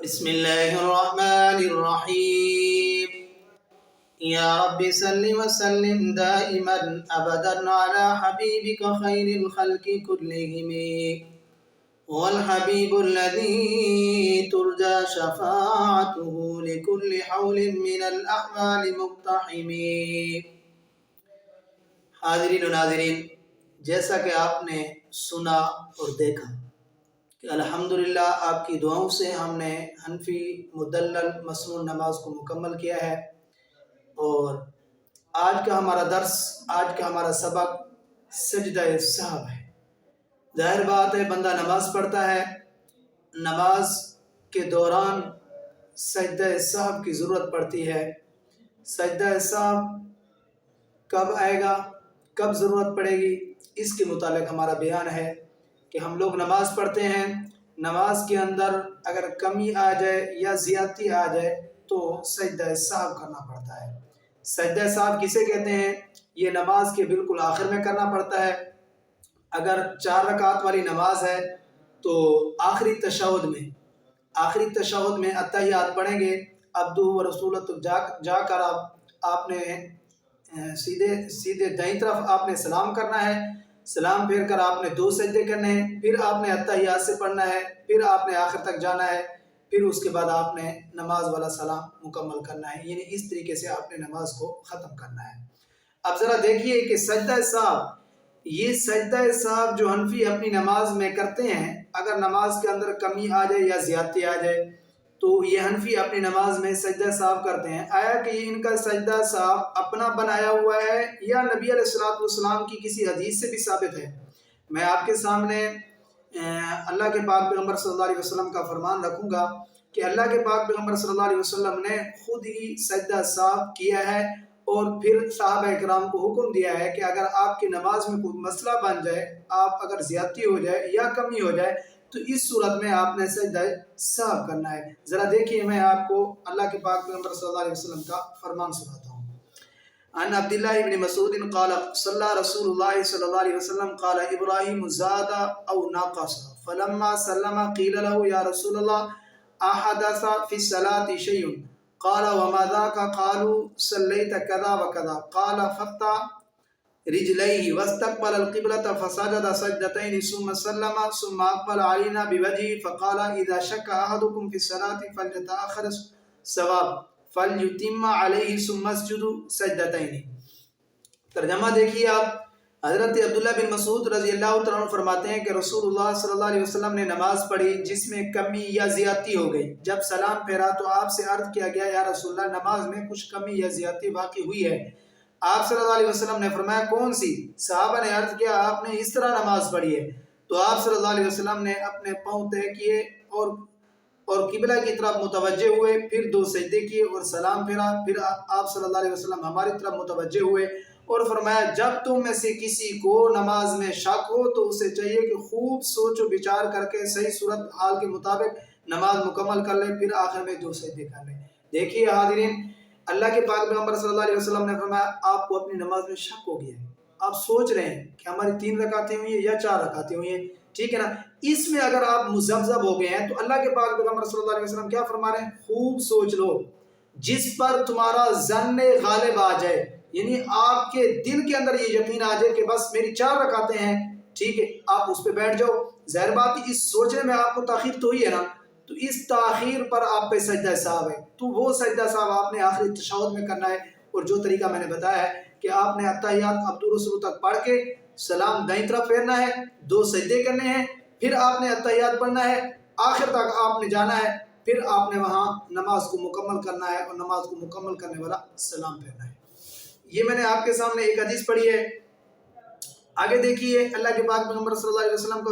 بسم الله الرحمن الرحيم. يا رب صل وسلم دائما أبدا على حبيبك خير الخلق كلهم، هو الحبيب الذي ترجى شفاعته لكل حول من الأحوال مقتحم. حاضرین و ناظرین، جیسا کہ آپ نے سنا اور دیکھا کہ الحمدللہ آپ کی دعاؤں سے ہم نے حنفی مدلل مسنون نماز کو مکمل کیا ہے، اور آج کا ہمارا درس، آج کا ہمارا سبق سجدہ سہو ہے۔ ظاہر بات ہے، بندہ نماز پڑھتا ہے، نماز کے دوران سجدہ سہو کی ضرورت پڑتی ہے۔ سجدہ سہو کب آئے گا، کب ضرورت پڑے گی، اس کے متعلق ہمارا بیان ہے کہ ہم لوگ نماز پڑھتے ہیں، نماز کے اندر اگر کمی آ جائے یا زیادتی آ جائے تو سجدہ سہو کرنا پڑتا ہے۔ سجدہ سہو کسے کہتے ہیں؟ یہ نماز کے بالکل آخر میں کرنا پڑتا ہے۔ اگر 4 رکعت والی نماز ہے تو آخری تشہد میں اتحیات پڑھیں گے، عبدہ و رسولہ تک جا کر آپ نے سیدھے دائیں طرف آپ نے سلام کرنا ہے، سلام پھیر کر آپ نے 2 سجدے کرنے ہیں، پھر آپ نے اتحیات سے پڑھنا ہے، پھر آپ نے آخر تک جانا ہے، پھر اس کے بعد آپ نے نماز والا سلام مکمل کرنا ہے، یعنی اس طریقے سے آپ نے نماز کو ختم کرنا ہے۔ اب ذرا دیکھیے کہ سجدہ سہو، یہ سجدہ سہو جو حنفی اپنی نماز میں کرتے ہیں، اگر نماز کے اندر کمی آ جائے یا زیادتی آ جائے تو یہ حنفی اپنی نماز میں سجدہ سہو کرتے ہیں۔ آیا کہ ان کا سجدہ سہو اپنا بنایا ہوا ہے یا نبی علیہ السلام کی کسی حدیث سے بھی ثابت ہے؟ میں آپ کے سامنے اللہ کے پاک پیغمبر صلی اللہ علیہ وسلم کا فرمان رکھوں گا کہ اللہ کے پاک پیغمبر صلی اللہ علیہ وسلم نے خود ہی سجدہ سہو کیا ہے، اور پھر صحابہ اکرام کو حکم دیا ہے کہ اگر آپ کی نماز میں کوئی مسئلہ بن جائے، آپ اگر زیادتی ہو جائے یا کمی ہو جائے تو اس صورت میں آپ نے سجدہ سہو کرنا ہے۔ ذرا دیکھیے، میں آپ کو اللہ کے پاک پیغمبر صلی اللہ علیہ وسلم کا فرمان سناتا ہوں۔ عن عبداللہ ابن مسعود قال صلی رسول اللہ صلی اللہ علیہ وسلم قال ابراہیم زاد او ناقص فلما سلم قیل له یا رسول اللہ احدث فی الصلاة شیء قال وما ذاك قالوا صلیت کذا وکذا قال فتح رجلیہ واستقبل القبلة فسجد سجدتين ثم سلم ثم اقبل علينا بوجهه فقال اذا شك احدكم في الصلاة فليتأخر الصواب فلیتم علیہ ثم اسجد سجدتین۔ ترجمہ دیکھیے آپ، حضرت عبداللہ بن مسعود رضی اللہ عنہ فرماتے ہیں کہ رسول اللہ صلی اللہ علیہ وسلم نے نماز پڑھی جس میں کمی یا زیادتی ہو گئی۔ جب سلام پھیرا تو آپ سے عرض کیا گیا یا رسول اللہ نماز میں کچھ کمی یا زیادتی واقع ہوئی ہے۔ آپ صلی اللہ علیہ وسلم نے فرمایا کون سی؟ صحابہ نے عرض کیا آپ نے اس طرح نماز پڑھی ہے۔ تو آپ صلی اللہ علیہ وسلم نے اپنے پاؤں طے کیے اور قبلہ کی طرف متوجہ ہوئے، پھر 2 سجدے کیے اور سلام پھیرا۔ پھر آپ صلی اللہ علیہ وسلم ہماری طرف متوجہ ہوئے اور فرمایا جب تم میں سے کسی کو نماز میں شک ہو تو اسے چاہیے کہ خوب سوچ و بچار کر کے صحیح صورت حال کے مطابق نماز مکمل کر لے، پھر آخر میں 2 سجدے کر لے۔ دیکھیے حاضرین، اللہ کے پاک پیغمبر صلی اللہ علیہ وسلم نے فرمایا آپ کو اپنی نماز میں شک ہو گیا ہے، آپ سوچ رہے ہیں کہ ہماری 3 رکعتیں ہوئی ہیں یا 4 رکعتیں ہوئی ہیں، ٹھیک ہے نا؟ اس میں اگر آپ مذبذب ہو گئے ہیں تو اللہ کے پاک پیغمبر صلی اللہ علیہ وسلم کیا فرما رہے ہیں؟ خوب سوچ لو، جس پر تمہارا ظن غالب آ جائے، یعنی آپ کے دل کے اندر یہ یقین آ جائے کہ بس میری 4 رکعتیں ہیں، ٹھیک ہے، آپ اس پہ بیٹھ جاؤ۔ ظاہر بات ہے اس سوچنے میں آپ کو تاخیر تو ہوئی ہے نا، تو اس تاخیر پر آپ پہ سجدہ سہو ہے، تو وہ سجدہ سہو آپ نے آخری تشہد میں کرنا ہے، اور جو طریقہ میں نے بتایا ہے کہ آپ نے اتحیات عبدہ رسول تک پڑھ کے سلام دائیں طرف پھیرنا ہے، 2 سجدے کرنے ہیں، پھر آپ نے اتحیات پڑھنا ہے، آخر تک آپ نے جانا ہے، پھر آپ نے وہاں نماز کو مکمل کرنا ہے اور نماز کو مکمل کرنے والا سلام پھیرنا ہے۔ یہ میں نے آپ کے سامنے ایک حدیث پڑھی ہے۔ آگے دیکھیے اللہ کے پاک پیغمبر صلی اللہ علیہ وسلم کا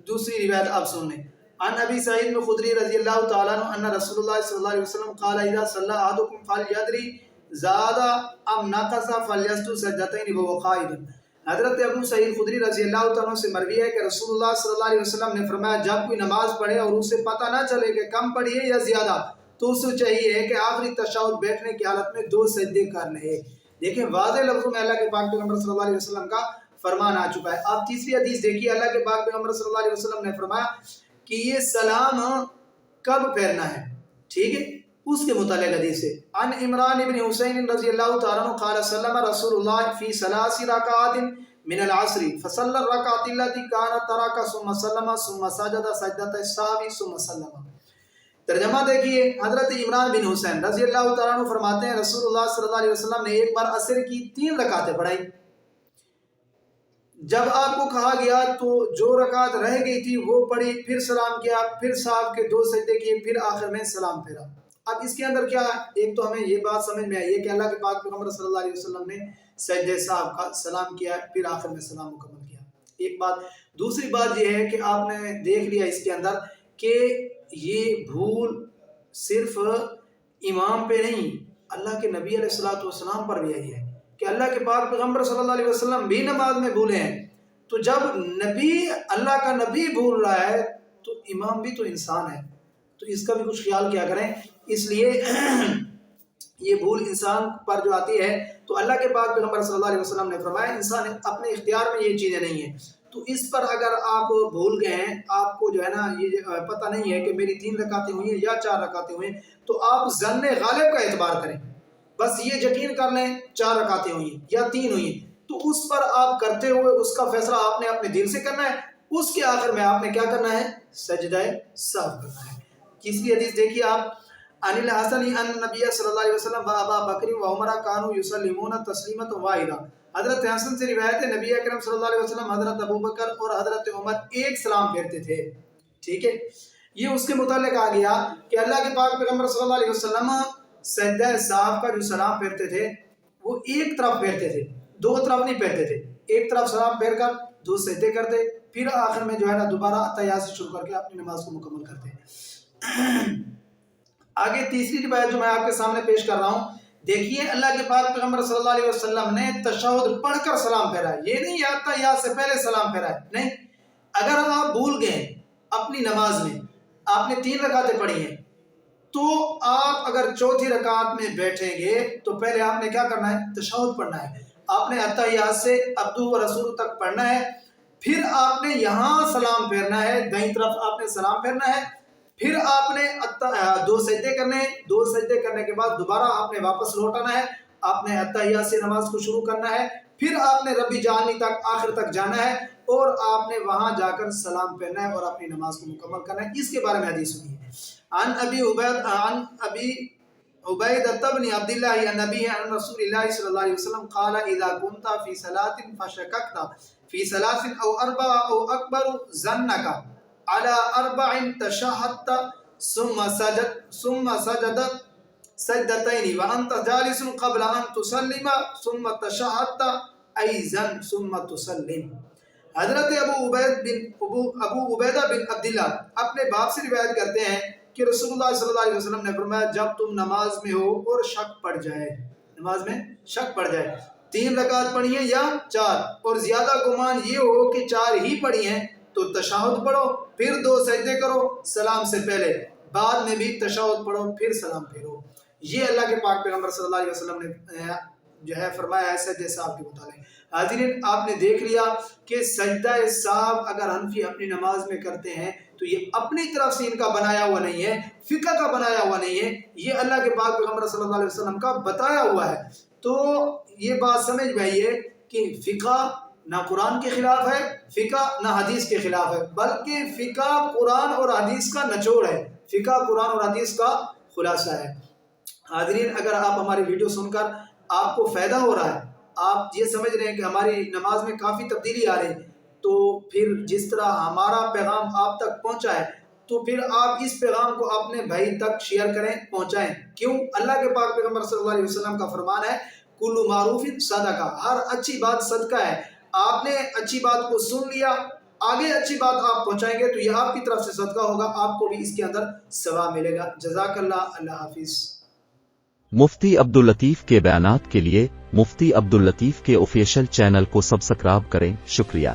دوسری روایت آپ سن لیں۔ عن ابی سعید الخدری رضی اللہ تعالیٰ عنہ ان رسول اللہ صلی اللہ علیہ وسلم قال اذا صلی احدکم فلیدری زاد ام نقص فلیسجد سجدتین وهو قائد۔ حضرت ابو سعید خدری رضی اللہ عنہ سے مروی ہے کہ رسول اللہ صلی اللہ علیہ وسلم نے فرمایا جب کوئی نماز پڑھے اور اسے پتہ نہ چلے کہ کم پڑھی ہے یا زیادہ تو اسے چاہیے کہ آخری تشہد بیٹھنے کی حالت میں 2 سجدے کر لے۔ دیکھیں واضح لفظوں میں اللہ کے پاک پیغمبر صلی اللہ علیہ وسلم کا فرمان آ چکا ہے۔ اب تیسری حدیث دیکھیے، اللہ کے پاک پیغمبر صلی اللہ علیہ وسلم نے فرمایا کہ یہ سلام کب پھیرنا ہے، ٹھیک ہے، اس کے متعلق حدیث ہے۔ عن عمران بن حسین رضی اللہ تعالیٰ عنہ قال سلم رسول اللہ فی 3 رکعات من العصر فصلى الركعة التي كانت ترك ثم سلم ثم سجد سجدة السهو ثم سلم۔ ترجمہ دیکھیے، حضرت عمران بن حسین رضی اللہ تعالیٰ عنہ فرماتے ہیں رسول اللہ صلی اللہ علیہ وسلم نے ایک بار عصر کی 3 رکعتیں پڑھائی، جب آپ کو کہا گیا تو جو رکعت رہ گئی تھی وہ پڑھی، پھر سلام کیا، پھر سہو کے 2 سجدے کیے، پھر آخر میں سلام پھیرا۔ اب اس کے اندر کیا ہے، ایک تو ہمیں یہ بات سمجھ میں آئی ہے کہ اللہ کے پاک پیغمبر صلی اللہ علیہ وسلم نے سجدہ سہو کا سلام کیا، پھر آخر میں سلام مکمل کیا، ایک بات۔ دوسری بات یہ ہے کہ آپ نے دیکھ لیا اس کے اندر کہ یہ بھول صرف امام پہ نہیں، اللہ کے نبی علیہ الصلوۃ والسلام پر بھی آئی ہے کہ اللہ کے پاک پیغمبر صلی اللہ علیہ وسلم بھی نماز میں بھولے ہیں۔ تو جب نبی، اللہ کا نبی بھول رہا ہے تو امام بھی تو انسان ہے، تو اس کا بھی کچھ خیال کیا کریں۔ اس لیے یہ بھول انسان پر جو آتی ہے تو اللہ کے پاک پیغمبر صلی اللہ علیہ وسلم نے فرمایا انسان اپنے اختیار میں یہ چیزیں نہیں ہیں، تو اس پر اگر آپ بھول گئے ہیں، آپ کو جو ہے نا یہ پتہ نہیں ہے کہ میری 3 رکعتیں ہوئی ہیں یا 4 رکعتیں ہوئی ہیں، تو آپ ظن غالب کا اعتبار کریں، بس یہ یقین کر لیں 4 رکعتیں ہوئی ہیں یا 3 ہوئی ہیں، تو اس پر آپ کرتے ہوئے اس کا فیصلہ آپ نے اپنے دل سے کرنا ہے، اس کے آخر میں آپ نے کیا کرنا ہے، سجدہ سہو کرنا ہے۔ تیسری حدیث دیکھیے آپ، عن الحسن ان نبی صلی اللہ علیہ وسلم و ابا بکر و عمر کانوا یسلمون تسلیمۃ واحدہ، حضرت حسن سے روایت ہے نبی اکرم صلی اللہ علیہ وسلم، حضرت ابو بکر اور حضرت عمر ایک سلام پھیرتے تھے، ٹھیک ہے۔ یہ اس کے متعلق آ گیا کہ اللہ کے پاک پیغمبر صلی اللہ علیہ وسلم سجدہ سہو کا جو سلام پھیرتے تھے وہ ایک طرف پھیرتے تھے، 2 طرف نہیں پھیرتے تھے، ایک طرف سلام پھیر کر 2 سجدے کرتے، پھر آخر میں جو ہے نا دوبارہ اتحیات سے شروع کر کے اپنی نماز کو مکمل کرتے۔ آگے تیسری روایت جو میں آپ کے سامنے پیش کر رہا ہوں، دیکھیے اللہ کے پاک پیغمبر صلی اللہ علیہ وسلم نے تشہد پڑھ کر سلام پھیرا ہے، یہ نہیں اتحیات سے پہلے سلام پھیرا ہے، نہیں۔ اگر آپ بھول گئے اپنی نماز میں، آپ نے 3 رکعتیں پڑھی ہیں، تو آپ اگر 4تھی رکعت میں بیٹھیں گے تو پہلے آپ نے کیا کرنا ہے، تشہد پڑھنا ہے، آپ نے اتحیات سے عبدہ و رسول تک پڑھنا ہے، پھر آپ نے یہاں سلام پھیرنا ہے، دائیں طرف آپ نے سلام پھیرنا ہے، پھر آپ نے 2 سجدے کرنے ہیں، 2 سجدے کرنے کے بعد دوبارہ آپ نے واپس لوٹانا ہے، آپ نے اتحیات سے نماز کو شروع کرنا ہے، پھر آپ نے ربی جعلنی تک آخر تک جانا ہے اور آپ نے وہاں جا کر سلام پھیرنا ہے اور اپنی نماز کو مکمل کرنا ہے۔ اس کے بارے میں حدیث سنی ہے، عن ابی عبیدہ بن عبد اللہ عن نبی عن رسول اللہ صلی اللہ علیہ وسلم قال اذا كنت في صلاة فشككت في 3 أو 4 أو اکبر ظنك على 4 تشهدت ثم سجدت سجدتين وانت جالس قبل ان تسلم ثم تشهدت ايضا ثم تسلم۔ حضرت ابو عبیدہ بن عبداللہ اپنے باپ سے روایت کرتے ہیں کہ رسول اللہ صلی اللہ علیہ وسلم نے فرمایا جب تم نماز میں ہو اور شک پڑ جائے، نماز میں شک پڑ جائے، 3 رکعت پڑھی ہیں یا 4، اور زیادہ گمان یہ ہو کہ 4 ہی پڑھی ہیں، تو تشہد پڑھو، پھر 2 سجدے کرو سلام سے پہلے، بعد میں بھی تشہد پڑھو، پھر سلام پھیرو۔ یہ اللہ کے پاک پیغمبر صلی اللہ علیہ وسلم نے جو ہے فرمایا ہے سجدہ سہو کے متعلق۔ حاضرین آپ نے دیکھ لیا کہ سجدہ سہو اگر حنفی اپنی نماز میں کرتے ہیں تو یہ اپنی طرف سے ان کا بنایا ہوا نہیں ہے، فقہ کا بنایا ہوا نہیں ہے، یہ اللہ کے پاک پیغمبر صلی اللہ علیہ وسلم کا بتایا ہوا ہے۔ تو یہ بات سمجھ میں آئی ہے کہ فقہ نہ قرآن کے خلاف ہے، فقہ نہ حدیث کے خلاف ہے، بلکہ فقہ قرآن اور حدیث کا نچوڑ ہے، فقہ قرآن اور حدیث کا خلاصہ ہے۔ حاضرین اگر آپ ہماری ویڈیو سن کر آپ کو فائدہ ہو رہا ہے، آپ یہ سمجھ رہے ہیں کہ ہماری نماز میں کافی تبدیلی آ رہی ہے، تو پھر جس طرح ہمارا پیغام آپ تک پہنچا ہے تو پھر آپ اس پیغام کو اپنے بھائی تک شیئر کریں، پہنچائیں۔ کیوں؟ اللہ کے پاک پیغمبر صلی اللہ علیہ وسلم کا فرمان ہے کل معروف صدقہ، ہر اچھی بات صدقہ ہے۔ آپ نے اچھی بات کو سن لیا، آگے اچھی بات آپ پہنچائیں گے تو یہ آپ کی طرف سے صدقہ ہوگا، آپ کو بھی اس کے اندر ثواب ملے گا۔ جزاک اللہ، اللہ حافظ۔ مفتی عبداللطیف کے بیانات کے لیے مفتی عبداللطیف کے آفیشیل چینل کو سبسکرائب کریں۔ شکریہ۔